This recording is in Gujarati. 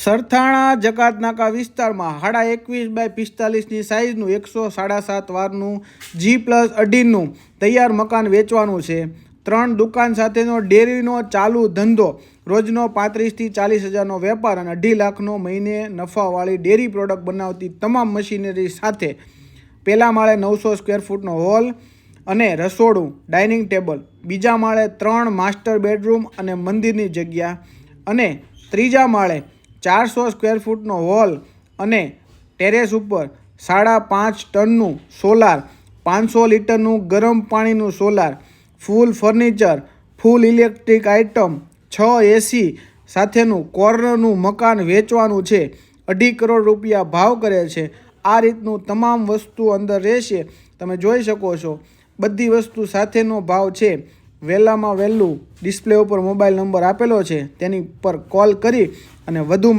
સરથાણા જકાતનાકા વિસ્તારમાં 21x45ની સાઇઝનું 107.5 વારનું G+18નું તૈયાર મકાન વેચવાનું છે। 3 દુકાન સાથેનો ડેરીનો ચાલુ ધંધો, રોજનો 35 થી 40 હજારનો વેપાર અને 2.5 લાખનો મહિને નફાવાળી ડેરી પ્રોડક્ટ બનાવતી તમામ મશીનરી સાથે પહેલા માળે 900 સ્ક્વેર ફૂટનો હોલ અને રસોડું, ડાઇનિંગ ટેબલ, બીજા માળે 3 માસ્ટર બેડરૂમ અને મંદિરની જગ્યા અને ત્રીજા માળે 400 સ્ક્વેર ફૂટનો હોલ અને ટેરેસ ઉપર 5.5 ટનનું સોલાર, 500 લીટરનું ગરમ પાણીનું સોલાર, ફૂલ ફર્નિચર, ફૂલ ઇલેક્ટ્રિક આઇટમ, 6 એસી સાથેનું કોર્નરનું મકાન વેચવાનું છે। 2.5 કરોડ રૂપિયા ભાવ કરે છે। આ રીતનું તમામ વસ્તુ અંદર રહેશે। તમે જોઈ શકો છો બધી વસ્તુ સાથેનો ભાવ છે। વહેલામાં વહેલું ડિસ્પ્લે ઉપર મોબાઈલ નંબર આપેલો છે, તેની પર કોલ કરી અને વધુ